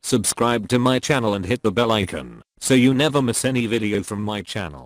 Subscribe to my channel and hit the bell icon so you never miss any video from my channel.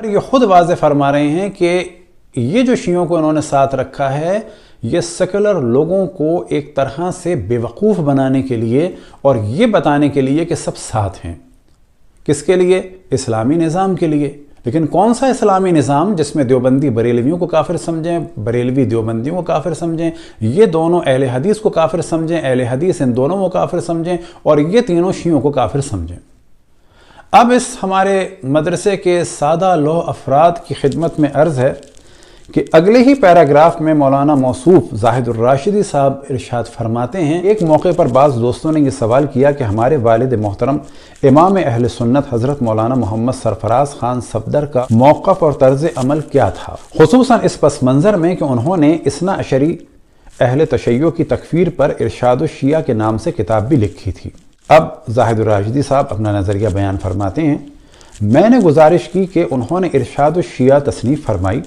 اور یہ خود واضح فرما رہے ہیں کہ یہ جو شیعوں کو انہوں نے ساتھ رکھا ہے یہ سیکولر لوگوں کو ایک طرح سے بے وقوف بنانے کے لیے اور یہ بتانے کے لیے کہ سب ساتھ ہیں. کس کے لیے؟ اسلامی نظام کے لیے. لیکن کون سا اسلامی نظام جس میں دیوبندی بریلویوں کو کافر سمجھیں، بریلوی دیوبندیوں کو کافر سمجھیں، یہ دونوں اہل حدیث کو کافر سمجھیں، اہل حدیث ان دونوں کو کافر سمجھیں، اور یہ تینوں شیعوں کو کافر سمجھیں. اب اس ہمارے مدرسے کے سادہ لوح افراد کی خدمت میں عرض ہے کہ اگلے ہی پیراگراف میں مولانا موصوف زاہد الراشدی صاحب ارشاد فرماتے ہیں، ایک موقع پر بعض دوستوں نے یہ سوال کیا کہ ہمارے والد محترم امام اہل سنت حضرت مولانا محمد سرفراز خان صفدر کا موقف اور طرز عمل کیا تھا، خصوصاً اس پس منظر میں کہ انہوں نے اثنا عشری اہل تشیع کی تکفیر پر ارشاد الشیعہ کے نام سے کتاب بھی لکھی تھی. اب زاہد الراشدی صاحب اپنا نظریہ بیان فرماتے ہیں، میں نے گزارش کی کہ انہوں نے ارشاد الشیعہ تصنیف فرمائی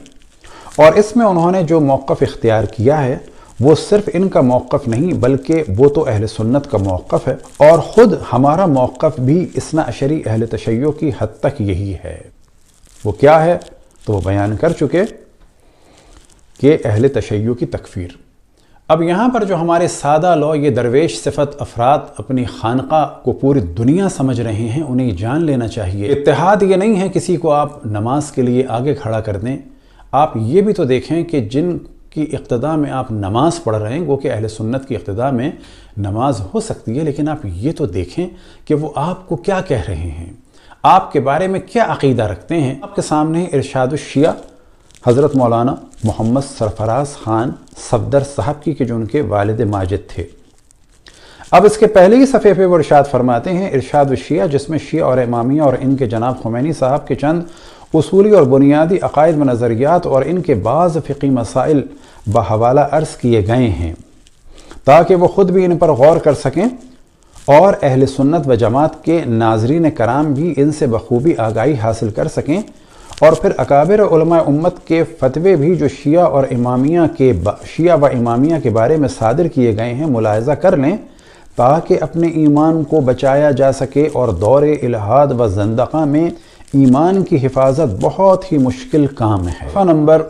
اور اس میں انہوں نے جو موقف اختیار کیا ہے وہ صرف ان کا موقف نہیں بلکہ وہ تو اہل سنت کا موقف ہے، اور خود ہمارا موقف بھی اثنا عشری اہل تشیع کی حد تک یہی ہے. وہ کیا ہے تو وہ بیان کر چکے کہ اہل تشیع کی تکفیر. اب یہاں پر جو ہمارے سادہ لوگ یہ درویش صفت افراد اپنی خانقاہ کو پوری دنیا سمجھ رہے ہیں، انہیں جان لینا چاہیے اتحاد یہ نہیں ہے کسی کو آپ نماز کے لیے آگے کھڑا کر دیں. آپ یہ بھی تو دیکھیں کہ جن کی اقتداء میں آپ نماز پڑھ رہے ہیں وہ کہ اہل سنت کی اقتداء میں نماز ہو سکتی ہے، لیکن آپ یہ تو دیکھیں کہ وہ آپ کو کیا کہہ رہے ہیں، آپ کے بارے میں کیا عقیدہ رکھتے ہیں. آپ کے سامنے ارشاد الشیعہ حضرت مولانا محمد سرفراز خان صفدر صاحب کی کہ جو ان کے والد ماجد تھے. اب اس کے پہلے ہی صفحے پہ وہ ارشاد فرماتے ہیں، ارشاد الشیعہ جس میں شیعہ اور امامیہ اور ان کے جناب خمینی صاحب کے چند اصولی اور بنیادی عقائد و نظریات اور ان کے بعض فقہی مسائل بحوالہ عرض کیے گئے ہیں تاکہ وہ خود بھی ان پر غور کر سکیں اور اہل سنت و جماعت کے ناظرین کرام بھی ان سے بخوبی آگاہی حاصل کر سکیں، اور پھر اکابر علماء امت کے فتوے بھی جو شیعہ و امامیہ کے بارے میں صادر کیے گئے ہیں ملاحظہ کر لیں تاکہ اپنے ایمان کو بچایا جا سکے. اور دور الحاد و زندقہ میں ایمان کی حفاظت بہت ہی مشکل کام ہے. صفحہ نمبر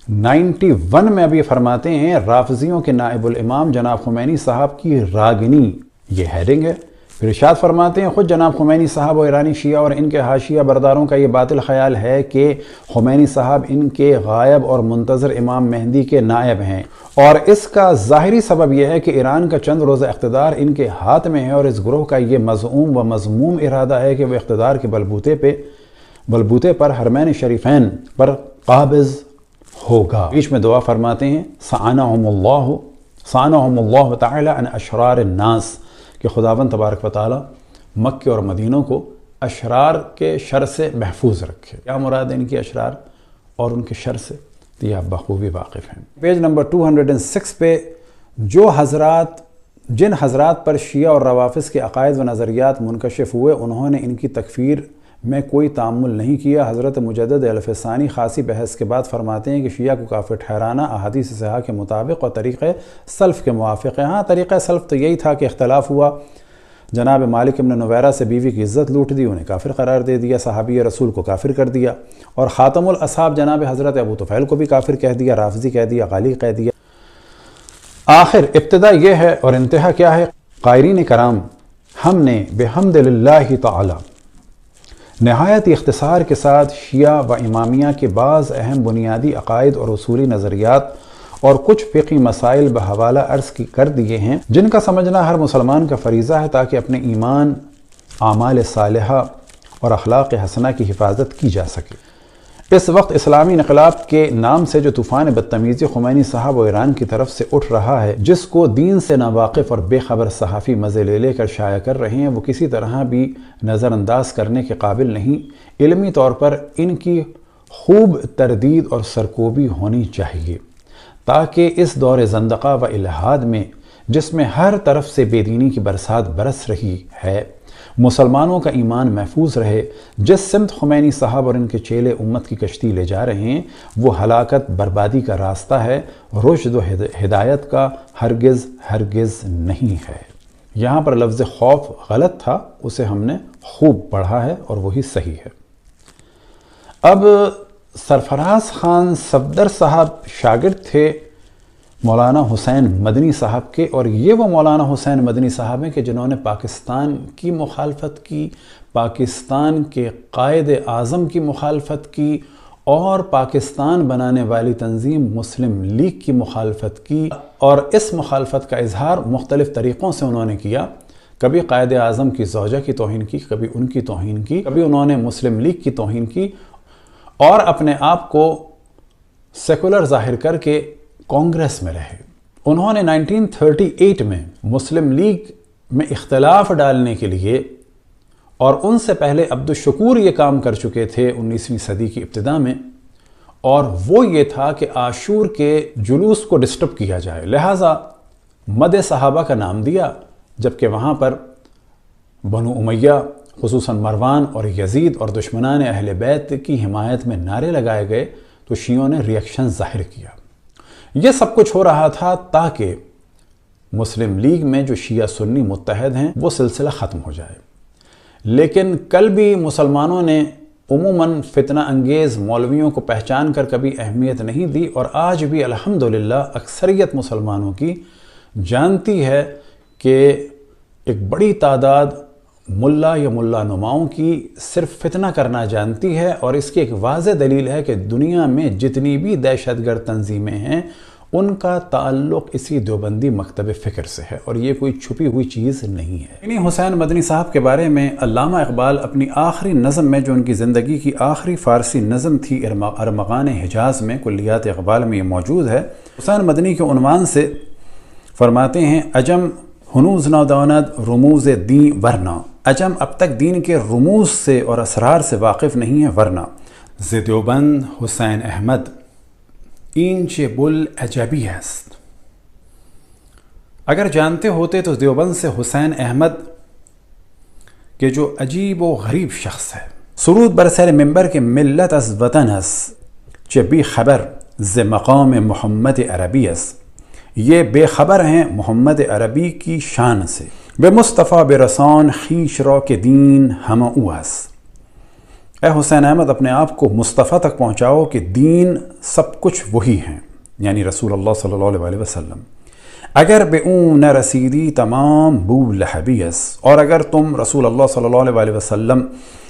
91 میں ابھی فرماتے ہیں، رافضیوں کے نائب الامام جناب خمینی صاحب کی راگنی، یہ ہیڈنگ ہے. پھر ارشاد فرماتے ہیں، خود جناب خمینی صاحب و ایرانی شیعہ اور ان کے حاشیہ برداروں کا یہ باطل خیال ہے کہ خمینی صاحب ان کے غائب اور منتظر امام مہدی کے نائب ہیں، اور اس کا ظاہری سبب یہ ہے کہ ایران کا چند روزہ اقتدار ان کے ہاتھ میں ہے، اور اس گروہ کا یہ مزعوم و مذموم ارادہ ہے کہ وہ اقتدار کے بلبوتے پر حرمین شریفین پر قابض ہوگا. بیچ میں دعا فرماتے ہیں، سعنہم اللہ تعالی عن اشرار الناس، کہ خداوند تبارک و تعالی مکہ اور مدینوں کو اشرار کے شر سے محفوظ رکھے. کیا مراد ہے ان کی اشرار اور ان کے شر سے؟ تو یہ آپ بخوبی واقف ہیں. پیج نمبر 206 پہ جن حضرات پر شیعہ اور روافظ کے عقائد و نظریات منکشف ہوئے انہوں نے ان کی تکفیر میں کوئی تعامل نہیں کیا. حضرت مجدد الفسانی خاصی بحث کے بعد فرماتے ہیں کہ شیعہ کو کافر ٹھہرانا احادیث صحیحہ کے مطابق اور طریقہ سلف کے موافق ہے. ہاں، طریقہ سلف تو یہی تھا کہ اختلاف ہوا، جناب مالک ابن نویرہ سے بیوی کی عزت لوٹ دی، انہیں کافر قرار دے دیا، صحابی رسول کو کافر کر دیا، اور خاتم الاصحاب جناب حضرت ابو طفیل کو بھی کافر کہہ دیا، رافضی کہہ دیا، غالی کہہ دیا. آخر ابتدا یہ ہے اور انتہا کیا ہے؟ قائرین کرام، ہم نے بحمد للہ تعالی نہایت اختصار کے ساتھ شیعہ و امامیہ کے بعض اہم بنیادی عقائد اور اصولی نظریات اور کچھ فقہی مسائل بحوالہ عرض کر دیے ہیں جن کا سمجھنا ہر مسلمان کا فریضہ ہے تاکہ اپنے ایمان، اعمال صالحہ اور اخلاق حسنہ کی حفاظت کی جا سکے. اس وقت اسلامی انقلاب کے نام سے جو طوفان بدتمیزی خمینی صاحب و ایران کی طرف سے اٹھ رہا ہے، جس کو دین سے ناواقف اور بے خبر صحافی مزے لے کر شائع کر رہے ہیں، وہ کسی طرح بھی نظر انداز کرنے کے قابل نہیں. علمی طور پر ان کی خوب تردید اور سرکوبی ہونی چاہیے تاکہ اس دور زندقہ و الحاد میں جس میں ہر طرف سے بے دینی کی برسات برس رہی ہے، مسلمانوں کا ایمان محفوظ رہے. جس سمت خمینی صاحب اور ان کے چیلے امت کی کشتی لے جا رہے ہیں وہ ہلاکت، بربادی کا راستہ ہے، رشد و ہدایت کا ہرگز نہیں ہے. یہاں پر لفظ خوف غلط تھا، اسے ہم نے خوب پڑھا ہے اور وہی صحیح ہے. اب سرفراز خان صفدر صاحب شاگرد تھے مولانا حسین مدنی صاحب کے، اور یہ وہ مولانا حسین مدنی صاحب ہیں کہ جنہوں نے پاکستان کی مخالفت کی، پاکستان کے قائد اعظم کی مخالفت کی، اور پاکستان بنانے والی تنظیم مسلم لیگ کی مخالفت کی، اور اس مخالفت کا اظہار مختلف طریقوں سے انہوں نے کیا۔ کبھی قائد اعظم کی زوجہ کی توہین کی، کبھی ان کی توہین کی، کبھی انہوں نے مسلم لیگ کی توہین کی، اور اپنے آپ کو سیکولر ظاہر کر کے کانگریس میں رہے۔ انہوں نے 1938 میں مسلم لیگ میں اختلاف ڈالنے کے لیے، اور ان سے پہلے عبدالشکور یہ کام کر چکے تھے 19ویں صدی کی ابتدا میں، اور وہ یہ تھا کہ عاشور کے جلوس کو ڈسٹرب کیا جائے، لہٰذا مد صحابہ کا نام دیا، جبکہ وہاں پر بنو امیہ خصوصاً مروان اور یزید اور دشمنان اہل بیت کی حمایت میں نعرے لگائے گئے، تو شیعوں نے ریئیکشن ظاہر کیا۔ یہ سب کچھ ہو رہا تھا تاکہ مسلم لیگ میں جو شیعہ سنی متحد ہیں وہ سلسلہ ختم ہو جائے، لیکن کل بھی مسلمانوں نے عموماً فتنہ انگیز مولویوں کو پہچان کر کبھی اہمیت نہیں دی، اور آج بھی الحمدللہ اکثریت مسلمانوں کی جانتی ہے کہ ایک بڑی تعداد ملا یا ملا نماؤں کی صرف فتنہ کرنا جانتی ہے، اور اس کی ایک واضح دلیل ہے کہ دنیا میں جتنی بھی دہشت گرد تنظیمیں ہیں ان کا تعلق اسی دیوبندی مکتب فکر سے ہے، اور یہ کوئی چھپی ہوئی چیز نہیں ہے۔ انہی حسین مدنی صاحب کے بارے میں علامہ اقبال اپنی آخری نظم میں، جو ان کی زندگی کی آخری فارسی نظم تھی ارمغان حجاز میں، کلیات اقبال میں یہ موجود ہے، حسین مدنی کے عنوان سے فرماتے ہیں: عجم ہنوز نہ داند رموز دین ورنہ، عجم اب تک دین کے رموز سے اور اسرار سے واقف نہیں ہے، ورنہ ز دیوبند حسین احمد اینچ بل عجبی است۔ اگر جانتے ہوتے تو دیوبند سے حسین احمد کہ جو عجیب و غریب شخص ہے، سرود بر سر ممبر کے ملت از وطن است، چه بی خبر ز مقام محمد عربی است، یہ بے خبر ہیں محمد عربی کی شان سے، بے مصطفیٰ برسان خیش را کے دین ہم او است۔ اے حسین احمد اپنے آپ کو مصطفیٰ تک پہنچاؤ کہ دین سب کچھ وہی ہیں، یعنی رسول اللہ صلی اللہ علیہ وسلم۔ اگر بے اون نہ رسیدی تمام بو لہبی است، اور اگر تم رسول اللہ صلی اللہ علیہ وسلم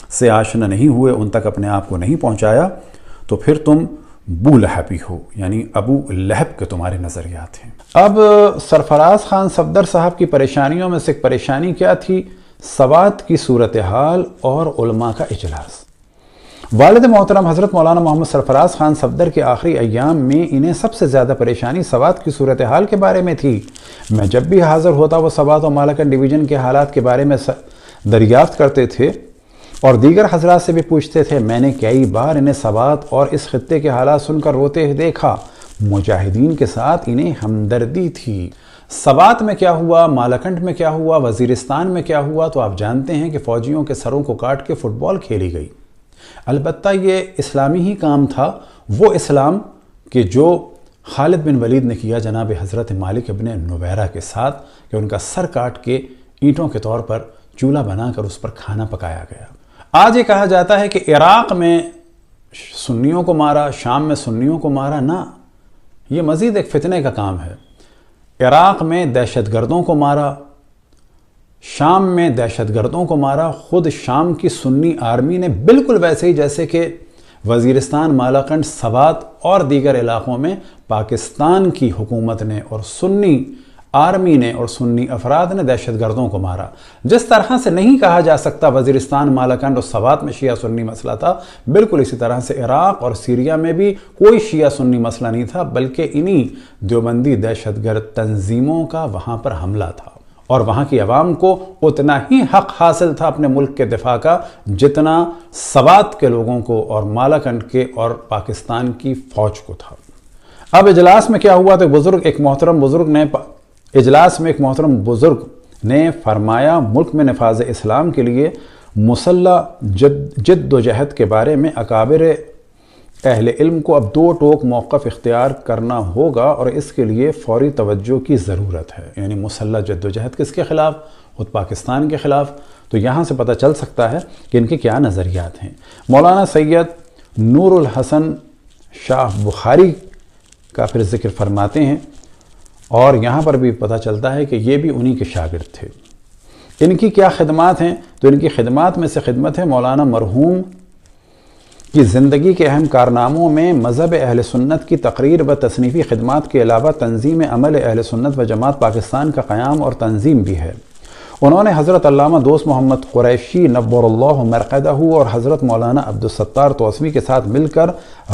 سے آشنا نہیں ہوئے، ان تک اپنے آپ کو نہیں پہنچایا، تو پھر تم بو لہبی ہو، یعنی ابو لہب کے تمہارے نظریات ہیں۔ اب سرفراز خان صفدر صاحب کی پریشانیوں میں سے ایک پریشانی کیا تھی؟ سوات کی صورتحال اور علماء کا اجلاس۔ والد محترم حضرت مولانا محمد سرفراز خان صفدر کے آخری ایام میں انہیں سب سے زیادہ پریشانی سوات کی صورتحال کے بارے میں تھی۔ میں جب بھی حاضر ہوتا وہ سوات اور مالاکنڈ ڈویژن کے حالات کے بارے میں دریافت کرتے تھے، اور دیگر حضرات سے بھی پوچھتے تھے۔ میں نے کئی بار انہیں سوات اور اس خطے کے حالات سن کر روتے دیکھا۔ مجاہدین کے ساتھ انہیں ہمدردی تھی۔ سوات میں کیا ہوا، مالاکنڈ میں کیا ہوا، وزیرستان میں کیا ہوا، تو آپ جانتے ہیں کہ فوجیوں کے سروں کو کاٹ کے فٹ بال کھیلی گئی۔ البتہ یہ اسلامی ہی کام تھا، وہ اسلام کہ جو خالد بن ولید نے کیا جناب حضرت مالک ابن نویرہ کے ساتھ، کہ ان کا سر کاٹ کے اینٹوں کے طور پر چولہا بنا کر اس پر کھانا پکایا گیا۔ آج یہ کہا جاتا ہے کہ عراق میں سنیوں کو مارا، شام میں سنیوں کو مارا، نہ، یہ مزید ایک فتنے کا کام ہے۔ عراق میں دہشت گردوں کو مارا، شام میں دہشت گردوں کو مارا، خود شام کی سنی آرمی نے، بالکل ویسے ہی جیسے کہ وزیرستان، مالاکنڈ، سوات اور دیگر علاقوں میں پاکستان کی حکومت نے اور سنی آرمی نے اور سنی افراد نے دہشت گردوں کو مارا۔ جس طرح سے نہیں کہا جا سکتا وزیرستان، مالاکنڈ اور سوات میں شیعہ سنی مسئلہ تھا، بالکل اسی طرح سے عراق اور سیریا میں بھی کوئی شیعہ سنی مسئلہ نہیں تھا، بلکہ انہی دیوبندی دہشت گرد تنظیموں کا وہاں پر حملہ تھا، اور وہاں کی عوام کو اتنا ہی حق حاصل تھا اپنے ملک کے دفاع کا جتنا سوات کے لوگوں کو اور مالاکنڈ کے اور پاکستان کی فوج کو تھا۔ اب اجلاس میں کیا ہوا تو ایک محترم بزرگ نے فرمایا، ملک میں نفاذ اسلام کے لیے مسلح جد و جہد کے بارے میں اکابر اہل علم کو اب دو ٹوک موقف اختیار کرنا ہوگا، اور اس کے لیے فوری توجہ کی ضرورت ہے۔ یعنی مسلح جد و جہد کس کے خلاف؟ خود پاکستان کے خلاف۔ تو یہاں سے پتہ چل سکتا ہے کہ ان کے کیا نظریات ہیں۔ مولانا سید نور الحسن شاہ بخاری کا پھر ذکر فرماتے ہیں، اور یہاں پر بھی پتہ چلتا ہے کہ یہ بھی انہی کے شاگرد تھے۔ ان کی کیا خدمات ہیں؟ تو ان کی خدمات میں سے خدمت ہے مولانا مرحوم کی زندگی کے اہم کارناموں میں مذہب اہل سنت کی تقریر و تصنیفی خدمات کے علاوہ تنظیم عمل اہل سنت و جماعت پاکستان کا قیام اور تنظیم بھی ہے۔ انہوں نے حضرت علامہ دوست محمد قریشی نور اللہ مرقدہ اور حضرت مولانا عبدالستار توسوی کے ساتھ مل کر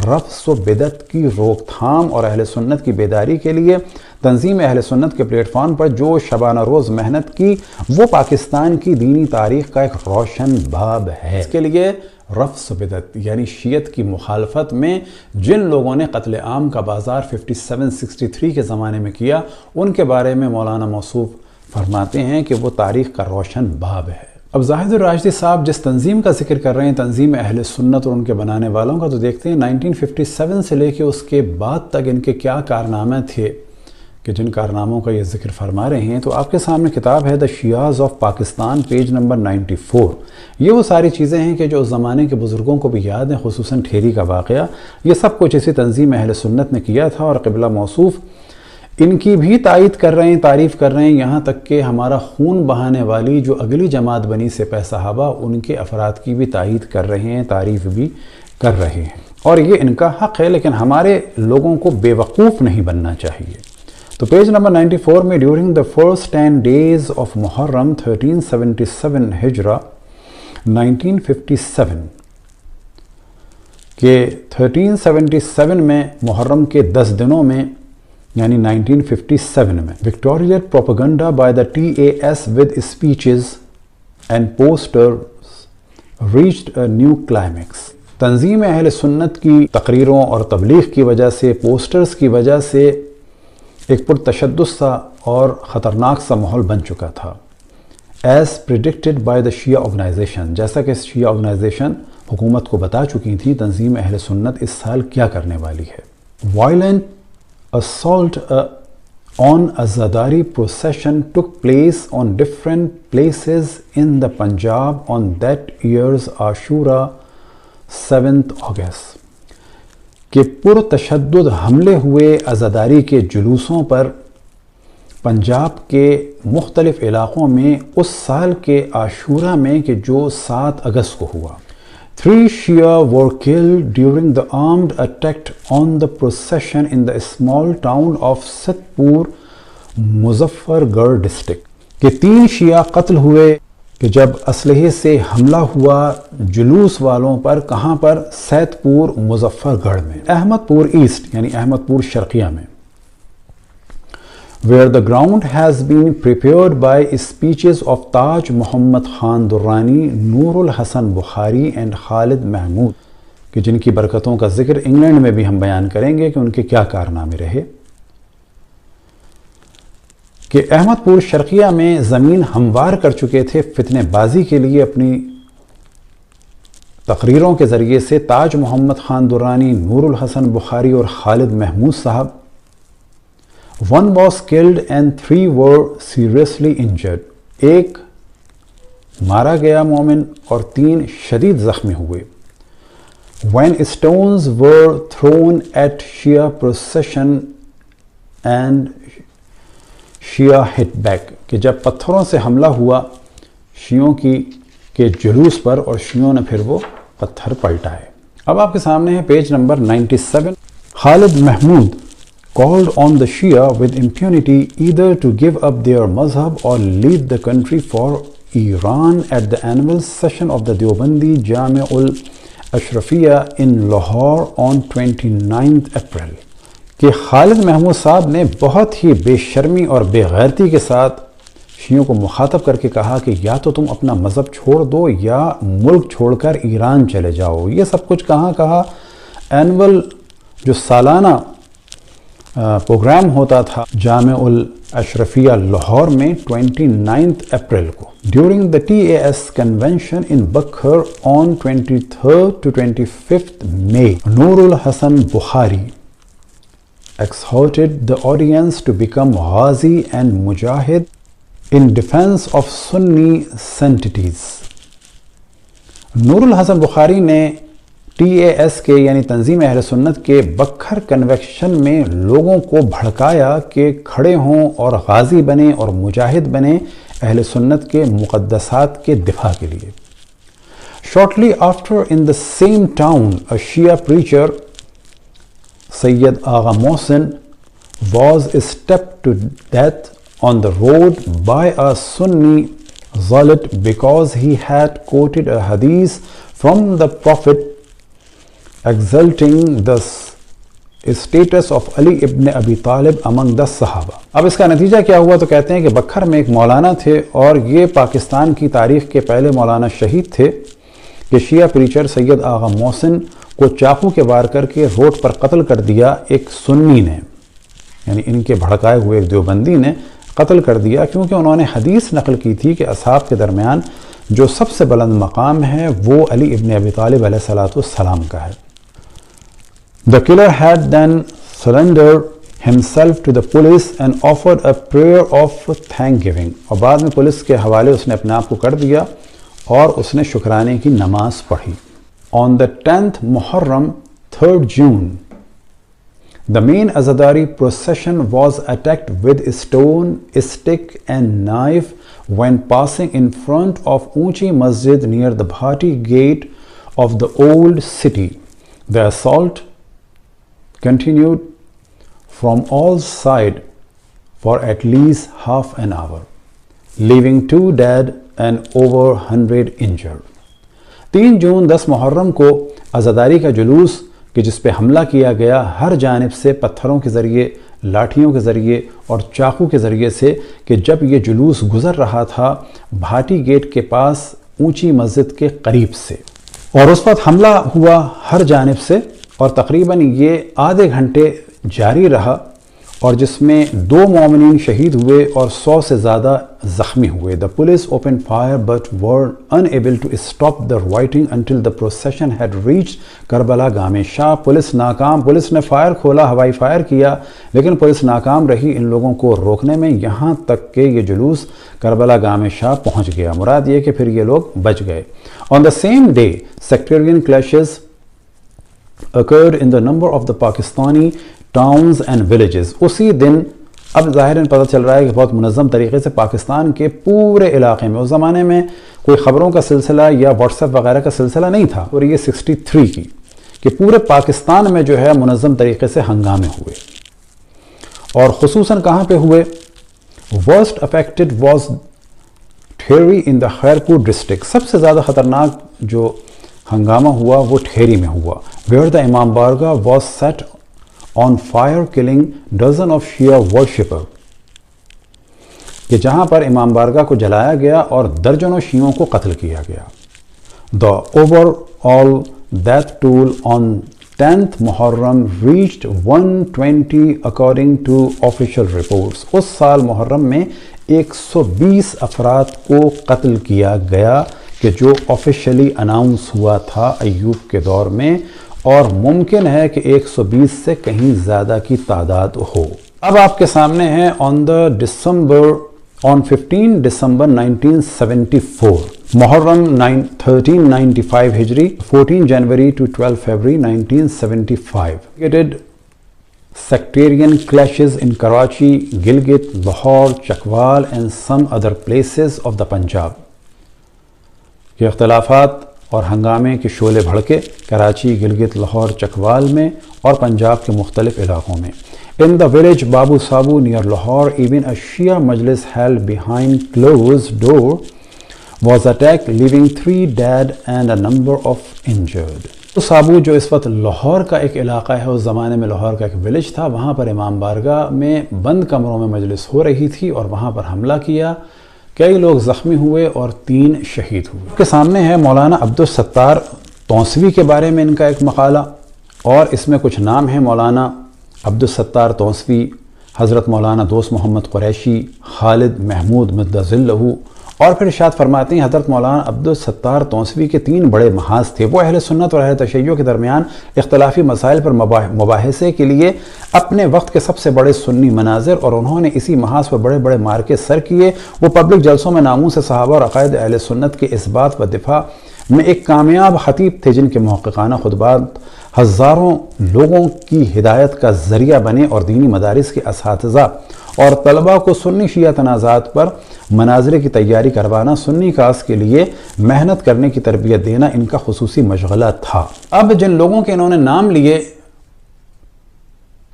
رفض و بدعت کی روک تھام اور اہل سنت کی بیداری کے لیے تنظیم اہل سنت کے پلیٹ فارم پر جو شبانہ روز محنت کی، وہ پاکستان کی دینی تاریخ کا ایک روشن باب ہے۔ اس کے لیے رفض و بدعت یعنی شیعت کی مخالفت میں جن لوگوں نے قتل عام کا بازار 5763 کے زمانے میں کیا، ان کے بارے میں مولانا موصوف فرماتے ہیں کہ وہ تاریخ کا روشن باب ہے۔ اب زاہد الراشدی صاحب جس تنظیم کا ذکر کر رہے ہیں، تنظیم اہل سنت اور ان کے بنانے والوں کا، تو دیکھتے ہیں 1957 سے لے کے اس کے بعد تک ان کے کیا کارنامے تھے کہ جن کارناموں کا یہ ذکر فرما رہے ہیں۔ تو آپ کے سامنے کتاب ہے دا شیعاز آف پاکستان، پیج نمبر 94۔ یہ وہ ساری چیزیں ہیں کہ جو اس زمانے کے بزرگوں کو بھی یاد ہیں، خصوصاً ٹھیری کا واقعہ۔ یہ سب کچھ اسی تنظیم اہل سنت نے کیا تھا، اور قبلہ موصوف ان کی بھی تائید کر رہے ہیں، تعریف کر رہے ہیں، یہاں تک کہ ہمارا خون بہانے والی جو اگلی جماعت بنی سپہ صحابہ، ان کے افراد کی بھی تائید کر رہے ہیں، تعریف بھی کر رہے ہیں، اور یہ ان کا حق ہے، لیکن ہمارے لوگوں کو بے وقوف نہیں بننا چاہیے۔ تو پیج نمبر 94 میں during the first 10 days of Muharram 1377 Hijra 1957 کہ 1377 میں محرم کے 10 دنوں میں یعنی 1957 میں vituperative propaganda by the TAS with speeches and posters reached a new climax. Tanzeem Ahl سنت کی تقریروں اور تبلیغ کی وجہ سے، پوسٹرز کی وجہ سے ایک پرتشدد سا اور خطرناک سا ماحول بن چکا تھا، as predicted by the Shia organisation, جیسا کہ شیعہ آرگنائزیشن حکومت کو بتا چکی تھی تنظیم اہل سنت اس سال کیا کرنے والی ہے۔ Violent assault on Azadari procession took place on different places in the Punjab on that year's Ashura 7th August کہ پرتشدد حملے ہوئے عزاداری کے جلوسوں پر پنجاب کے مختلف علاقوں میں اس سال کے عاشورہ میں کہ جو 7 اگست کو ہوا۔ 3 Shia were killed during the armed attack on the procession in the small town of Satpur, Muzaffargarh district کہ 3 شیعہ قتل ہوئے کہ جب اسلحے سے حملہ ہوا جلوس والوں پر، کہاں پر؟ سیت پور مظفر گڑھ میں، احمد پور ایسٹ یعنی احمد پور شرقیہ میں، where the ground has been prepared by speeches of Taj Muhammad Khan Durrani, Noor al-Hasan Bukhari and Khalid Mahmood کہ جن کی برکتوں کا ذکر انگلینڈ میں بھی ہم بیان کریں گے کہ ان کے کیا کارنامے رہے، کہ احمد پور شرقیہ میں زمین ہموار کر چکے تھے فتنے بازی کے لیے اپنی تقریروں کے ذریعے سے تاج محمد خان درانی، نور الحسن بخاری اور خالد محمود صاحب۔ One was killed and 3 were seriously injured. ایک مارا گیا مومن اور 3 شدید زخمی ہوئے۔ When stones were thrown at Shia procession and Shia hit back کہ جب پتھروں سے حملہ ہوا شیعوں کے جلوس پر اور شیعوں نے پھر وہ پتھر پلٹائے۔ اب آپ کے سامنے ہے page number 97۔ Khalid Mahmood called on the Shia with impunity either to give up their mazhab or leave the country for Iran at the annual session of the Deobandi Jami' al-Ashrafiyya in Lahore on 29th April کہ خالد محمود صاحب نے بہت ہی بے شرمی اور بے غیرتی کے ساتھ شیعوں کو مخاطب کر کے کہا کہ یا تو تم اپنا مذہب چھوڑ دو یا ملک چھوڑ کر ایران چلے جاؤ۔ یہ سب کچھ کہاں کہا؟ اینول جو سالانہ پروگرام ہوتا تھا جامع الاشرفیہ لاہور میں 29 اپریل کو ڈیورنگ دا TAS کنونشن ان بکھر آن 23rd to 25th May. Noor al-Hasan Bukhari exhorted the audience to become ghazi and mujahid in defense of Sunni sanctities. نور الحسن بخاری نے TAS کے یعنی تنظیم اہل سنت کے بکھر کنویکشن میں لوگوں کو بھڑکایا کہ کھڑے ہوں اور غازی بنے اور مجاہد بنے اہل سنت کے مقدسات کے دفاع کے لیے. Shortly after, in the same town, a Shia preacher, Sayyid Agha Mohsin, was stabbed to death on the road by a Sunni zealot because he had quoted a hadith from the Prophet exalting the status of Ali ibn Abi Talib among the Sahaba. اب اس کا نتیجہ کیا ہوا؟ تو کہتے ہیں کہ بکھر میں ایک مولانا تھے اور یہ پاکستان کی تاریخ کے پہلے مولانا شہید تھے کہ شیعہ پریچر سید آغا محسن کو چاقو کے وار کر کے روڈ پر قتل کر دیا ایک سنی نے، یعنی ان کے بھڑکائے ہوئے ایک دیوبندی نے قتل کر دیا، کیونکہ انہوں نے حدیث نقل کی تھی کہ اصحاب کے درمیان جو سب سے بلند مقام ہے وہ علی ابن ابی طالب علیہ السلام کا ہے. The killer had then surrendered himself to the police and offered a prayer of thanksgiving. اور بعد میں پولیس کے حوالے اس نے اپنے آپ کو کر دیا اور اس نے شکرانے کی نماز پڑھی. On the 10th Muharram, 3rd June, the main Azadari procession was attacked with stone, stick and knife when passing in front of Unchi Masjid near the Bhati gate of the old city. The assault continued from all sides for at least half an hour, leaving 2 dead and over 100 injured. 3 جون 10 محرم کو عزاداری کا جلوس کہ جس پہ حملہ کیا گیا ہر جانب سے پتھروں کے ذریعے، لاٹھیوں کے ذریعے اور چاقو کے ذریعے سے، کہ جب یہ جلوس گزر رہا تھا بھاٹی گیٹ کے پاس اونچی مسجد کے قریب سے، اور اس وقت حملہ ہوا ہر جانب سے اور تقریباً یہ آدھے گھنٹے جاری رہا، اور جس میں 2 مومنین شہید ہوئے اور 100 سے زیادہ زخمی ہوئے. The police opened fire but were unable to stop the rioting until the procession had reached Karbala گام شاہ. پولیس نے فائر کھولا، ہوائی فائر کیا، لیکن پولیس ناکام رہی ان لوگوں کو روکنے میں، یہاں تک کہ یہ جلوس کربلا گام شاہ پہنچ گیا. مراد یہ کہ پھر یہ لوگ بچ گئے. On the same day, sectarian clashes occurred in the number of the Pakistani towns and villages. اسی دن اب ظاہراً پتہ چل رہا ہے کہ بہت منظم طریقے سے پاکستان کے پورے علاقے میں، اس زمانے میں کوئی خبروں کا سلسلہ یا واٹس ایپ وغیرہ کا سلسلہ نہیں تھا، اور یہ 63 کی کہ پورے پاکستان میں جو ہے منظم طریقے سے ہنگامے ہوئے، اور خصوصاً کہاں پہ ہوئے؟ Worst affected was Theri in the Khairpur district. سب سے زیادہ خطرناک جو ہنگامہ ہوا وہ ٹھیری میں ہوا. Where the Imam Bargah was set on fire killing dozen of Shia worshipper. کہ جہاں پر امام بارگاہ کو جلایا گیا اور درجنوں شیعوں کو قتل کیا گیا. The overall death toll on 10th Muharram reached 120 according to official reports. اس سال محرم میں 120 افراد کو قتل کیا گیا کہ جو آفیشلی اناؤنس ہوا تھا ایوب کے دور میں، اور ممکن ہے کہ 120 سے کہیں زیادہ کی تعداد ہو. اب آپ کے سامنے ہے on 15 December 1974 محرم 1395 ہجری 14 January to 12 February 1975 created sectarian clashes in Karachi, Gilgit, Lahore, Chakwal and some other places of the Punjab. یہ اختلافات اور ہنگامے کے شعلے بھڑکے کراچی، گلگت، لاہور، چکوال میں اور پنجاب کے مختلف علاقوں میں. In the village Babu Sabu near Lahore, even a Shia majlis held behind closed door was attacked, leaving 3 dead and a number of injured. سابو جو اس وقت لاہور کا ایک علاقہ ہے، اس زمانے میں لاہور کا ایک ولیج تھا، وہاں پر امام بارگاہ میں بند کمروں میں مجلس ہو رہی تھی اور وہاں پر حملہ کیا. کئی لوگ زخمی ہوئے اور 3 شہید ہوئے. کے سامنے ہے مولانا عبدالستار تونسوی کے بارے میں ان کا ایک مقالہ، اور اس میں کچھ نام ہیں: مولانا عبدالستار تونسوی، حضرت مولانا دوست محمد قریشی، خالد محمود مدظلہ. اور پھر ارشاد فرماتے ہیں حضرت مولانا عبدالستار تونسوی کے 3 بڑے محاذ تھے. وہ اہل سنت اور اہل تشیع کے درمیان اختلافی مسائل پر مباحثے کے لیے اپنے وقت کے سب سے بڑے سنی مناظر، اور انہوں نے اسی محاذ پر بڑے بڑے مارکے سر کیے. وہ پبلک جلسوں میں ناموس صحابہ اور عقائد اہل سنت کے اس بات و دفاع میں ایک کامیاب خطیب تھے جن کے محققانہ خطبات ہزاروں لوگوں کی ہدایت کا ذریعہ بنے اور دینی مدارس کے اساتذہ اور طلباء کو سنی شیعہ تنازعات پر مناظرے کی تیاری کروانا، سنی کاس کے لیے محنت کرنے کی تربیت دینا ان کا خصوصی مشغلہ تھا۔ اب جن لوگوں کے انہوں نے نام لیے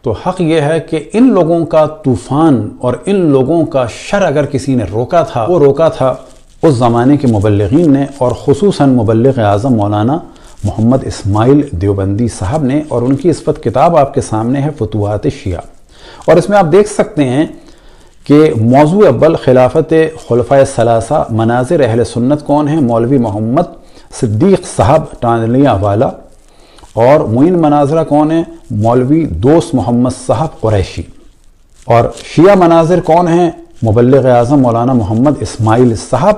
تو حق یہ ہے کہ ان لوگوں کا طوفان اور ان لوگوں کا شر اگر کسی نے روکا تھا، وہ روکا تھا اس زمانے کے مبلغین نے، اور خصوصاً مبلغ اعظم مولانا محمد اسماعیل دیوبندی صاحب نے، اور ان کی اس وقت کتاب آپ کے سامنے ہے فتوحات شیعہ، اور اس میں آپ دیکھ سکتے ہیں کہ موضوع اول خلافت خلفائے ثلاثہ مناظر اہل سنت کون ہیں؟ مولوی محمد صدیق صاحب ٹانلیہ والا، اور معین مناظرہ کون ہیں؟ مولوی دوست محمد صاحب قریشی، اور شیعہ مناظر کون ہیں؟ مبلغ اعظم مولانا محمد اسماعیل صاحب۔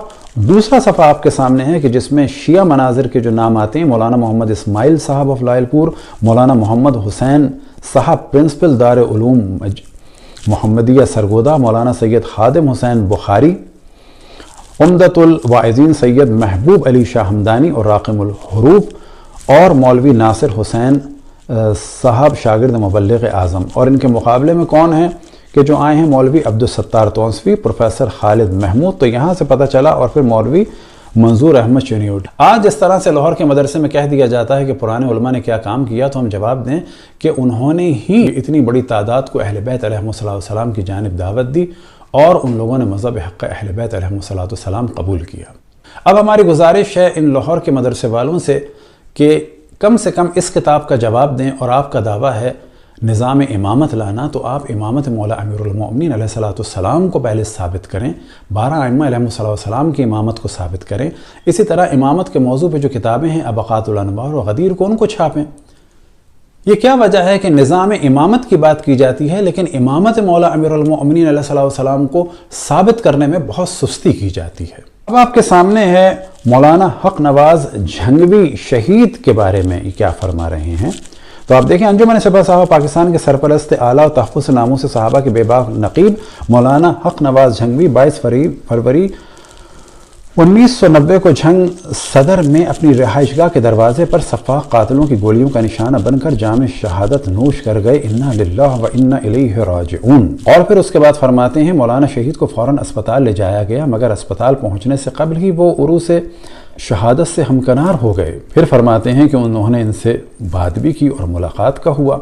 دوسرا صفحہ آپ کے سامنے ہے کہ جس میں شیعہ مناظر کے جو نام آتے ہیں، مولانا محمد اسماعیل صاحب آف لائل پور، مولانا محمد حسین صاحب پرنسپل دار علوم محمدیہ سرگودا، مولانا سید خادم حسین بخاری، عمدۃ الواعظین سید محبوب علی شاہ ہمدانی اور راقم الحروف، اور مولوی ناصر حسین صاحب شاگرد مبلغ اعظم۔ اور ان کے مقابلے میں کون ہیں کہ جو آئے ہیں؟ مولوی عبدالستار تونسوی، پروفیسر خالد محمود، تو یہاں سے پتہ چلا، اور پھر مولوی منظور احمد چنیوٹ۔ آج اس طرح سے لاہور کے مدرسے میں کہہ دیا جاتا ہے کہ پرانے علماء نے کیا کام کیا، تو ہم جواب دیں کہ انہوں نے ہی اتنی بڑی تعداد کو اہل بیت علیہ السلام کی جانب دعوت دی، اور ان لوگوں نے مذہب حق اہل بیت علیہ السلام قبول کیا۔ اب ہماری گزارش ہے ان لاہور کے مدرسے والوں سے کہ کم سے کم اس کتاب کا جواب دیں، اور آپ کا دعویٰ ہے نظام امامت لانا، تو آپ امامت مولا امیر المؤمنین علیہ السلام کو پہلے ثابت کریں، 12 ائمہ علیہ السلام کی امامت کو ثابت کریں۔ اسی طرح امامت کے موضوع پہ جو کتابیں ہیں ابقات الانوار و غدیر کو، ان کو چھاپیں۔ یہ کیا وجہ ہے کہ نظام امامت کی بات کی جاتی ہے لیکن امامت مولا امیر المؤمنین علیہ السلام کو ثابت کرنے میں بہت سستی کی جاتی ہے؟ اب آپ کے سامنے ہے مولانا حق نواز جھنگوی شہید کے بارے میں یہ کیا فرما رہے ہیں، تو آپ دیکھیں، انجمن سپاہ صحابہ پاکستان کے سرپرست اعلیٰ و تحفظ ناموس صحابہ کے بے باک نقیب مولانا حق نواز جھنگوی 22 فروری 1990 کو جھنگ صدر میں اپنی رہائش گاہ کے دروازے پر سفاح قاتلوں کی گولیوں کا نشانہ بن کر جام شہادت نوش کر گئے، انا للہ و انا الیہ راجعون۔ اور پھر اس کے بعد فرماتے ہیں مولانا شہید کو فوراً اسپتال لے جایا گیا، مگر اسپتال پہنچنے سے قبل ہی وہ عروس شہادت سے ہمکنار ہو گئے۔ پھر فرماتے ہیں کہ انہوں نے ان سے بات بھی کی اور ملاقات کا ہوا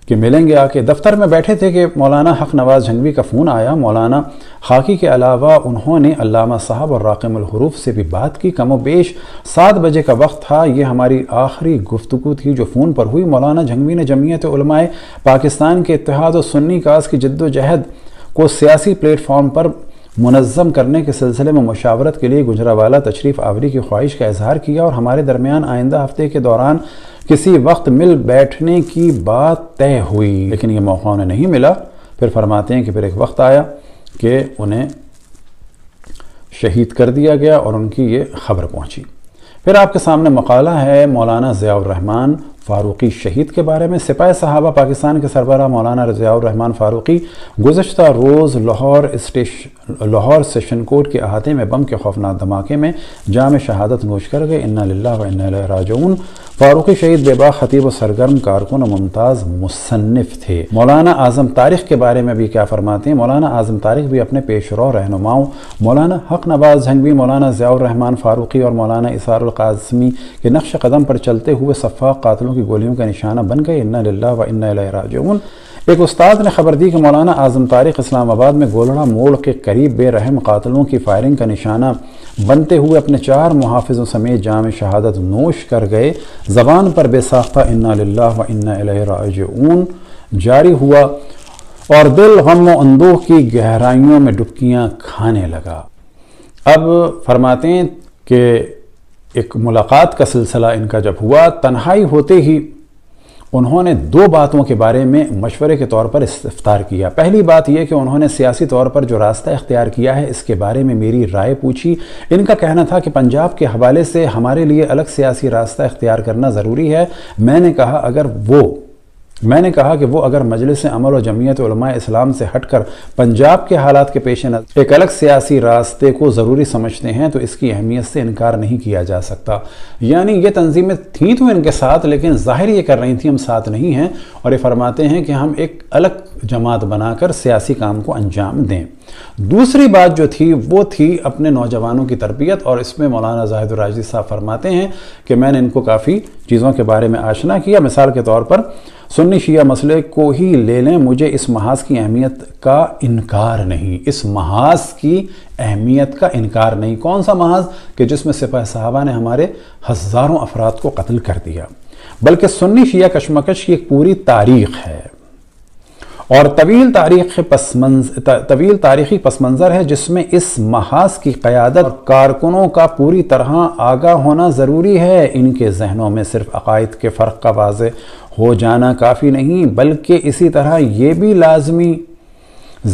کہ ملیں گے آ کے۔ دفتر میں بیٹھے تھے کہ مولانا حق نواز جھنگوی کا فون آیا۔ مولانا خاکی کے علاوہ انہوں نے علامہ صاحب اور راقم الحروف سے بھی بات کی۔ کم و بیش 7 بجے کا وقت تھا، یہ ہماری آخری گفتگو تھی جو فون پر ہوئی۔ مولانا جھنگوی نے جمعیت علماء پاکستان کے اتحاد و سنی کاس کی جد و جہد کو سیاسی پلیٹ فارم پر منظم کرنے کے سلسلے میں مشاورت کے لیے گجرانوالہ تشریف آوری کی خواہش کا اظہار کیا، اور ہمارے درمیان آئندہ ہفتے کے دوران کسی وقت مل بیٹھنے کی بات طے ہوئی، لیکن یہ موقع انہیں نہیں ملا۔ پھر فرماتے ہیں کہ پھر ایک وقت آیا کہ انہیں شہید کر دیا گیا اور ان کی یہ خبر پہنچی۔ پھر آپ کے سامنے مقالہ ہے مولانا ضیاء الرحمن فاروقی شہید کے بارے میں۔ سپاہ صحابہ پاکستان کے سربراہ مولانا ضیاء الرحمن فاروقی گزشتہ روز لاہور سیشن کورٹ کے احاطے میں بم کے خوفناک دھماکے میں جام شہادت نوش کر گئے، انا للہ و انا الیہ راجعون۔ فاروقی شہید بے باک خطیب و سرگرم کارکن و ممتاز مصنف تھے۔ مولانا اعظم طارق کے بارے میں بھی کیا فرماتے ہیں؟ مولانا اعظم طارق بھی اپنے پیش رو رہنماؤں مولانا حق نواز جھنگوی، مولانا ضیاء الرحمن فاروقی اور مولانا اسار القاسمی کے نقش قدم پر چلتے ہوئے سفاح قاتلوں کی گولیوں کا نشانہ بن گئے، انا للہ و انا الیہ راجعون۔ ایک استاد نے خبر دی کہ مولانا اعظم طارق اسلام آباد میں گولڑا موڑ کے قریب بے رحم قاتلوں کی فائرنگ کا نشانہ بنتے ہوئے اپنے 4 محافظوں سمیت جام شہادت نوش کر گئے۔ زبان پر بے ساختہ انا للہ و انا الیہ راجعون جاری ہوا اور دل غم و اندوہ کی گہرائیوں میں ڈبکیاں کھانے لگا۔ اب فرماتے ہیں کہ ایک ملاقات کا سلسلہ ان کا جب ہوا، تنہائی ہوتے ہی انہوں نے 2 باتوں کے بارے میں مشورے کے طور پر استفسار کیا۔ پہلی بات یہ کہ انہوں نے سیاسی طور پر جو راستہ اختیار کیا ہے اس کے بارے میں میری رائے پوچھی۔ ان کا کہنا تھا کہ پنجاب کے حوالے سے ہمارے لیے الگ سیاسی راستہ اختیار کرنا ضروری ہے۔ میں نے کہا اگر وہ میں نے کہا کہ وہ اگر مجلس عمل و جمعیت علماء اسلام سے ہٹ کر پنجاب کے حالات کے پیش نظر ایک الگ سیاسی راستے کو ضروری سمجھتے ہیں تو اس کی اہمیت سے انکار نہیں کیا جا سکتا۔ یعنی یہ تنظیمیں تھیں تو ان کے ساتھ، لیکن ظاہر یہ کر رہی تھیں ہم ساتھ نہیں ہیں، اور یہ فرماتے ہیں کہ ہم ایک الگ جماعت بنا کر سیاسی کام کو انجام دیں۔ دوسری بات جو تھی وہ تھی اپنے نوجوانوں کی تربیت، اور اس میں مولانا زاہد الراجدی صاحب فرماتے ہیں کہ میں نے ان کو کافی چیزوں کے بارے میں آشنا کیا۔ مثال کے طور پر سنی شیعہ مسئلے کو ہی لے لیں، مجھے اس محاذ کی اہمیت کا انکار نہیں، اس محاذ کی اہمیت کا انکار نہیں۔ کون سا محاذ؟ کہ جس میں سپاہ صحابہ نے ہمارے ہزاروں افراد کو قتل کر دیا، بلکہ سنی شیعہ کشمکش کی ایک پوری تاریخ ہے اور طویل تاریخی پس منظر ہے، جس میں اس محاذ کی قیادت اور کارکنوں کا پوری طرح آگاہ ہونا ضروری ہے۔ ان کے ذہنوں میں صرف عقائد کے فرق کا واضح ہو جانا کافی نہیں، بلکہ اسی طرح یہ بھی لازمی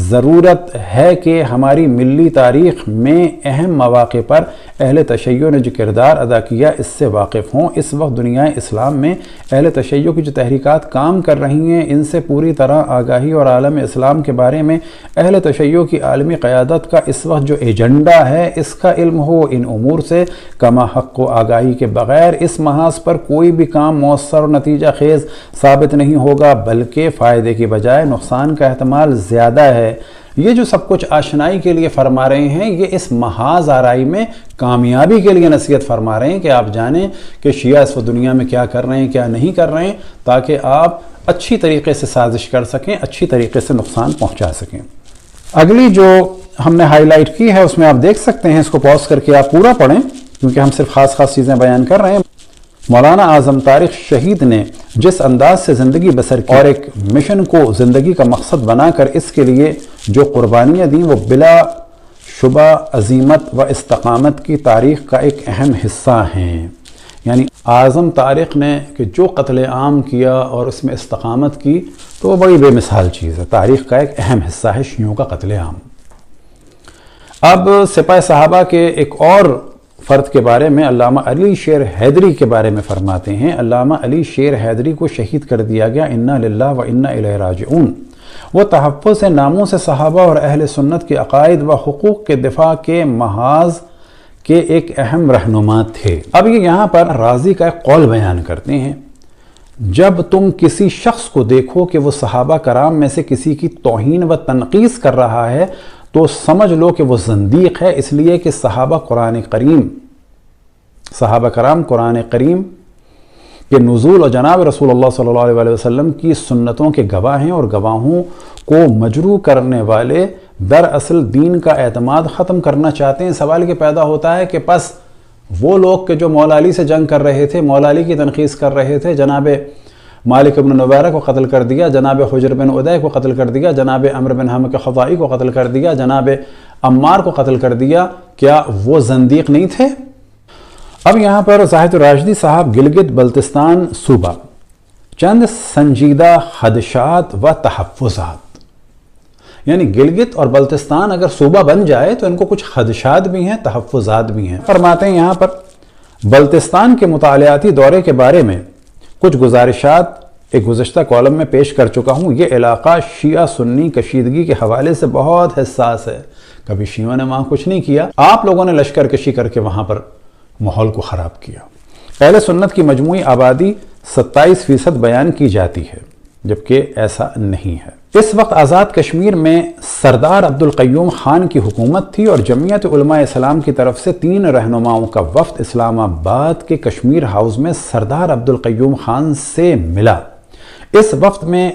ضرورت ہے کہ ہماری ملی تاریخ میں اہم مواقع پر اہل تشیع نے جو کردار ادا کیا اس سے واقف ہوں۔ اس وقت دنیا اسلام میں اہل تشیع کی جو تحریکات کام کر رہی ہیں، ان سے پوری طرح آگاہی اور عالم اسلام کے بارے میں اہل تشیع کی عالمی قیادت کا اس وقت جو ایجنڈا ہے اس کا علم ہو۔ ان امور سے کما حق و آگاہی کے بغیر اس محاذ پر کوئی بھی کام مؤثر اور نتیجہ خیز ثابت نہیں ہوگا، بلکہ فائدے کی بجائے نقصان کا احتمال زیادہ ہے۔ یہ جو سب کچھ آشنائی کے لیے فرما رہے ہیں، یہ اس محاذ آرائی میں کامیابی کے لیے نصیحت فرما رہے ہیں کہ آپ جانیں کہ شیعہ اس وقت دنیا میں کیا کر رہے ہیں، کیا نہیں کر رہے ہیں، تاکہ آپ اچھی طریقے سے سازش کر سکیں، اچھی طریقے سے نقصان پہنچا سکیں۔ اگلی جو ہم نے ہائی لائٹ کی ہے اس میں آپ دیکھ سکتے ہیں، اس کو پاز کر کے آپ پورا پڑھیں کیونکہ ہم صرف خاص چیزیں بیان کر رہے ہیں۔ مولانا اعظم طارق شہید نے جس انداز سے زندگی بسر کی اور ایک مشن کو زندگی کا مقصد بنا کر اس کے لیے جو قربانیاں دیں، وہ بلا شبہ عظمت و استقامت کی تاریخ کا ایک اہم حصہ ہیں۔ یعنی اعظم طارق نے کہ جو قتل عام کیا اور اس میں استقامت کی، تو وہ بڑی بے مثال چیز ہے، تاریخ کا ایک اہم حصہ ہے شیعوں کا قتل عام۔ اب سپاہ صحابہ کے ایک اور فرد کے بارے میں علامہ علی شیر حیدری کے بارے میں فرماتے ہیں، علامہ علی شیر حیدری کو شہید کر دیا گیا، انا للہ و انا الیہ راجعون۔ وہ تحفظ ناموس صحابہ اور اہل سنت کے عقائد و حقوق کے دفاع کے محاذ کے ایک اہم رہنما تھے۔ اب یہ یہاں پر رازی کا ایک قول بیان کرتے ہیں، جب تم کسی شخص کو دیکھو کہ وہ صحابہ کرام میں سے کسی کی توہین و تنقیص کر رہا ہے تو سمجھ لو کہ وہ زندیق ہے، اس لیے کہ صحابہ کرام قرآن کریم کے نزول اور جناب رسول اللہ صلی اللہ علیہ وسلم کی سنتوں کے گواہ ہیں، اور گواہوں کو مجروح کرنے والے دراصل دین کا اعتماد ختم کرنا چاہتے ہیں۔ سوال یہ پیدا ہوتا ہے کہ پس وہ لوگ کہ جو مولا علی سے جنگ کر رہے تھے، مولا علی کی تنقیص کر رہے تھے، جناب مالک بن نویرہ کو قتل کر دیا، جناب حجر بن ادے کو قتل کر دیا، جناب عمرو بن حمق خطائی کو قتل کر دیا، جناب عمار کو قتل کر دیا، کیا وہ زندیق نہیں تھے؟ اب یہاں پر زاہد الراجدی صاحب گلگت بلتستان صوبہ، چند سنجیدہ خدشات و تحفظات، یعنی گلگت اور بلتستان اگر صوبہ بن جائے تو ان کو کچھ خدشات بھی ہیں، تحفظات بھی ہیں۔ فرماتے ہیں یہاں پر بلتستان کے مطالعاتی دورے کے بارے میں کچھ گزارشات ایک گزشتہ کالم میں پیش کر چکا ہوں۔ یہ علاقہ شیعہ سنی کشیدگی کے حوالے سے بہت حساس ہے، کبھی شیعوں نے وہاں کچھ نہیں کیا، آپ لوگوں نے لشکر کشی کر کے وہاں پر ماحول کو خراب کیا۔ اہل سنت کی مجموعی آبادی 27% بیان کی جاتی ہے، جبکہ ایسا نہیں ہے۔ اس وقت آزاد کشمیر میں سردار عبدالقیوم خان کی حکومت تھی اور جمعیت علماء اسلام کی طرف سے 3 رہنماؤں کا وفد اسلام آباد کے کشمیر ہاؤس میں سردار عبدالقیوم خان سے ملا۔ اس وفد میں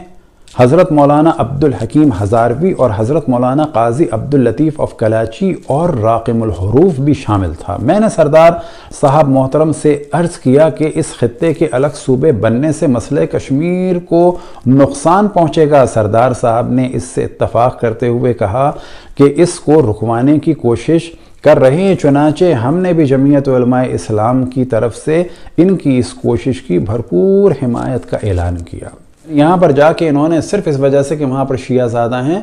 حضرت مولانا عبدالحکیم ہزاروی اور حضرت مولانا قاضی عبداللطیف آف کلاچی اور راقم الحروف بھی شامل تھا۔ میں نے سردار صاحب محترم سے عرض کیا کہ اس خطے کے الگ صوبے بننے سے مسئلہ کشمیر کو نقصان پہنچے گا۔ سردار صاحب نے اس سے اتفاق کرتے ہوئے کہا کہ اس کو رکوانے کی کوشش کر رہے ہیں، چنانچہ ہم نے بھی جمعیت علماء اسلام کی طرف سے ان کی اس کوشش کی بھرپور حمایت کا اعلان کیا۔ یہاں پر جا کے انہوں نے صرف اس وجہ سے کہ وہاں پر شیعہ زیادہ ہیں،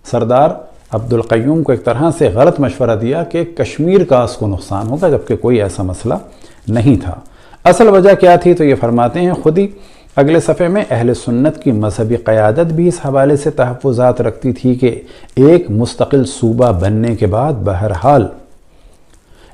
سردار عبدالقیوم کو ایک طرح سے غلط مشورہ دیا کہ کشمیر کا اس کو نقصان ہوگا، جبکہ کوئی ایسا مسئلہ نہیں تھا۔ اصل وجہ کیا تھی تو یہ فرماتے ہیں، خود ہی اگلے صفحے میں اہل سنت کی مذہبی قیادت بھی اس حوالے سے تحفظات رکھتی تھی کہ ایک مستقل صوبہ بننے کے بعد بہرحال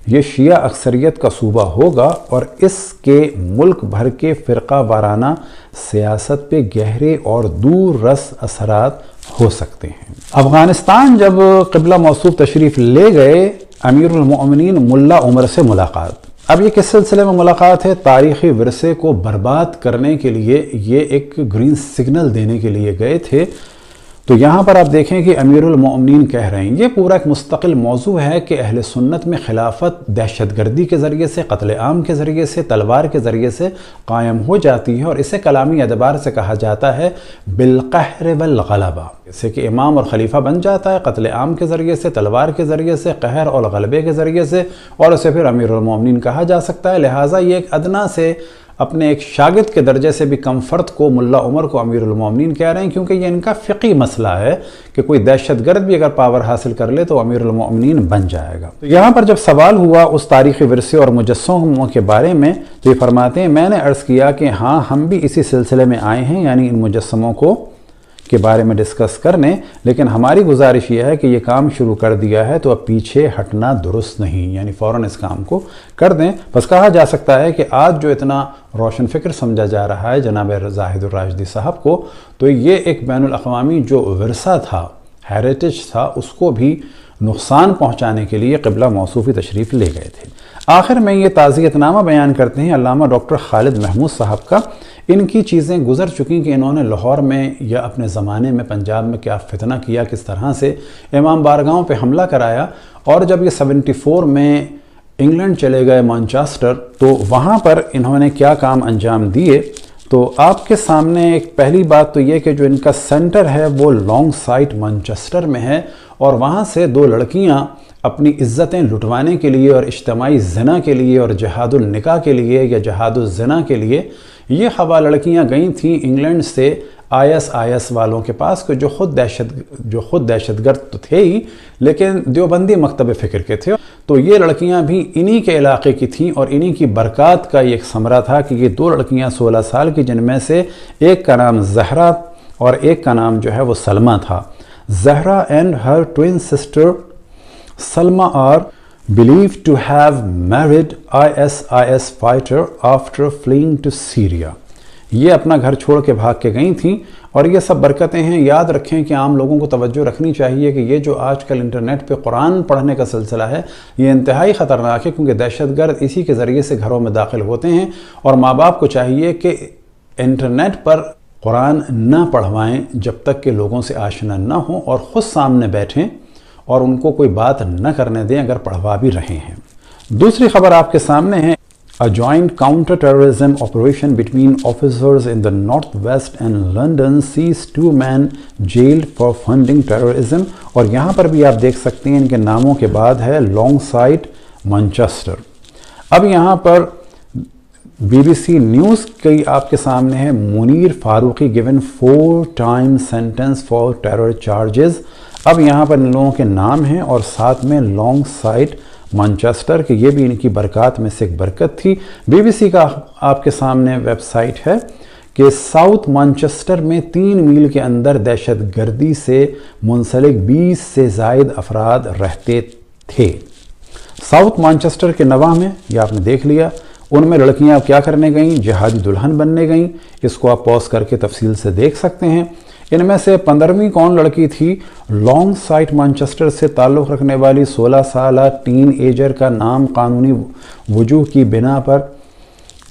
یہ شیعہ اکثریت کا صوبہ ہوگا اور اس کے ملک بھر کے فرقہ وارانہ سیاست پہ گہرے اور دور رس اثرات ہو سکتے ہیں۔ افغانستان جب قبلہ موصوف تشریف لے گئے، امیر المؤمنین ملا عمر سے ملاقات۔ اب یہ کس سلسلے میں ملاقات ہے؟ تاریخی ورثے کو برباد کرنے کے لیے، یہ ایک گرین سگنل دینے کے لیے گئے تھے۔ تو یہاں پر آپ دیکھیں کہ امیر المؤمنین کہہ رہے ہیں، یہ پورا ایک مستقل موضوع ہے کہ اہل سنت میں خلافت دہشت گردی کے ذریعے سے، قتل عام کے ذریعے سے، تلوار کے ذریعے سے قائم ہو جاتی ہے، اور اسے کلامی اعتبار سے کہا جاتا ہے بالقہر والغلبہ، جیسے کہ امام اور خلیفہ بن جاتا ہے قتل عام کے ذریعے سے، تلوار کے ذریعے سے، قہر اور غلبے کے ذریعے سے، اور اسے پھر امیر المؤمنین کہا جا سکتا ہے۔ لہٰذا یہ ایک ادنا سے اپنے ایک شاگرد کے درجے سے بھی کم فرد کو ملا عمر کو امیر المؤمنین کہہ رہے ہیں، کیونکہ یہ ان کا فقہی مسئلہ ہے کہ کوئی دہشت گرد بھی اگر پاور حاصل کر لے تو امیر المؤمنین بن جائے گا۔ تو یہاں پر جب سوال ہوا اس تاریخی ورثے اور مجسموں کے بارے میں، تو یہ فرماتے ہیں میں نے عرض کیا کہ ہاں ہم بھی اسی سلسلے میں آئے ہیں، یعنی ان مجسموں کے بارے میں ڈسکس کرنے، لیکن ہماری گزارش یہ ہے کہ یہ کام شروع کر دیا ہے تو اب پیچھے ہٹنا درست نہیں، یعنی فوراً اس کام کو کر دیں۔ بس کہا جا سکتا ہے کہ آج جو اتنا روشن فکر سمجھا جا رہا ہے جناب زاہد الراشدی صاحب کو، تو یہ ایک بین الاقوامی جو ورثہ تھا، ہیریٹیج تھا، اس کو بھی نقصان پہنچانے کے لیے قبلہ موصوفی تشریف لے گئے تھے۔ آخر میں یہ تعزیت نامہ بیان کرتے ہیں علامہ ڈاکٹر خالد محمود صاحب کا۔ ان کی چیزیں گزر چکی کہ انہوں نے لاہور میں یا اپنے زمانے میں پنجاب میں کیا فتنہ کیا، کس طرح سے امام بارگاہوں پہ حملہ کرایا، اور جب یہ 74 میں انگلینڈ چلے گئے مانچسٹر، تو وہاں پر انہوں نے کیا کام انجام دیے۔ تو آپ کے سامنے ایک پہلی بات تو یہ کہ جو ان کا سینٹر ہے وہ لانگ سائٹ مانچسٹر میں ہے، اور وہاں سے 2 لڑکیاں اپنی عزتیں لٹوانے کے لیے اور اجتماعی زنا کے لیے اور جہاد النکاح کے لیے یا جہاد الزنا کے لیے یہ خوا لڑکیاں گئی تھیں انگلینڈ سے IS والوں کے پاس، کہ جو خود دہشت گرد تو تھے ہی، لیکن دیوبندی مکتب فکر کے تھے۔ تو یہ لڑکیاں بھی انہی کے علاقے کی تھیں، اور انہی کی برکات کا یہ ایک ثمرہ تھا کہ یہ 2 لڑکیاں 16 سال کی، جن میں سے ایک کا نام زہرا اور ایک کا نام جو ہے وہ سلمہ تھا۔ Zahra and her twin sister Salma are believed to have married IS fighter after fleeing to Syria۔ یہ اپنا گھر چھوڑ کے بھاگ کے گئی تھیں، اور یہ سب برکتیں ہیں۔ یاد رکھیں کہ عام لوگوں کو توجہ رکھنی چاہیے کہ یہ جو آج کل انٹرنیٹ پہ قرآن پڑھنے کا سلسلہ ہے، یہ انتہائی خطرناک ہے، کیونکہ دہشت گرد اسی کے ذریعے سے گھروں میں داخل ہوتے ہیں، اور ماں باپ کو چاہیے کہ انٹرنیٹ پر قرآن نہ پڑھوائیں جب تک کہ لوگوں سے آشنا نہ ہوں، اور خود سامنے بیٹھیں اور ان کو کوئی بات نہ کرنے دیں اگر پڑھوا بھی رہے ہیں۔ دوسری خبر آپ کے سامنے ہے، A joint counter-terrorism operation between officers in the Northwest and London sees 2 men jailed for funding terrorism۔ اور یہاں پر بھی آپ دیکھ سکتے ہیں ان کے ناموں کے بعد ہے لانگ سائٹ مانچسٹر۔ اب یہاں پر BBC نیوز کی آپ کے سامنے ہے، Munir Farooqui given 4 times sentence for terror charges۔ اب یہاں پر ان لوگوں کے نام ہیں اور ساتھ میں لانگ سائٹ مانچسٹر، کہ یہ بھی ان کی برکات میں سے ایک برکت تھی۔ BBC کا آپ کے سامنے ویب سائٹ ہے کہ ساؤتھ مانچسٹر میں 3 میل کے اندر دہشت گردی سے منسلک 20 سے زائد افراد رہتے تھے۔ ساؤتھ مانچسٹر کے نواح میں، یہ آپ نے دیکھ لیا، ان میں لڑکیاں کیا کرنے گئیں؟ جہادی دلہن بننے گئیں۔ اس کو آپ پوز کر کے تفصیل سے دیکھ سکتے ہیں۔ ان میں سے 15ویں کون لڑکی تھی؟ لانگ سائٹ مانچسٹر سے تعلق رکھنے والی 16 سالہ ٹین ایجر کا نام قانونی وجوہ کی بنا پر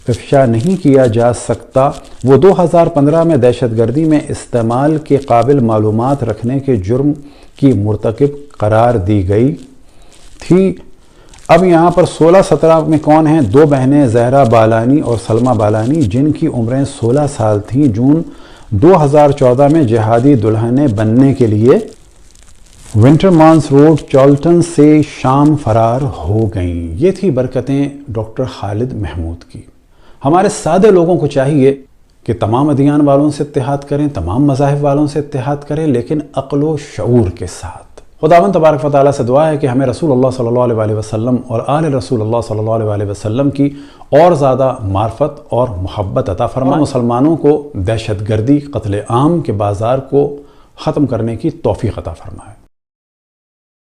افشا نہیں کیا جا سکتا۔ وہ 2015 میں دہشت گردی میں استعمال کے قابل معلومات رکھنے کے جرم کی مرتکب قرار دی گئی تھی۔ اب یہاں پر 16-17 میں کون ہیں؟ 2 بہنیں زہرا بالانی اور سلمہ بالانی، جن کی عمریں 16 سال تھیں، جون 2014 میں جہادی دلہنیں بننے کے لیے ونٹرمانس روڈ چارلٹن سے شام فرار ہو گئیں۔ یہ تھی برکتیں ڈاکٹر خالد محمود کی۔ ہمارے سادے لوگوں کو چاہیے کہ تمام ادیان والوں سے اتحاد کریں، تمام مذاہب والوں سے اتحاد کریں، لیکن عقل و شعور کے ساتھ۔ خداوند تبارک و تعالیٰ سے دعا ہے کہ ہمیں رسول اللہ صلی اللہ علیہ وسلم اور آل رسول اللہ صلی اللہ علیہ وسلم کی اور زیادہ معرفت اور محبت عطا فرمائے، مسلمانوں کو دہشت گردی، قتل عام کے بازار کو ختم کرنے کی توفیق عطا فرمائے۔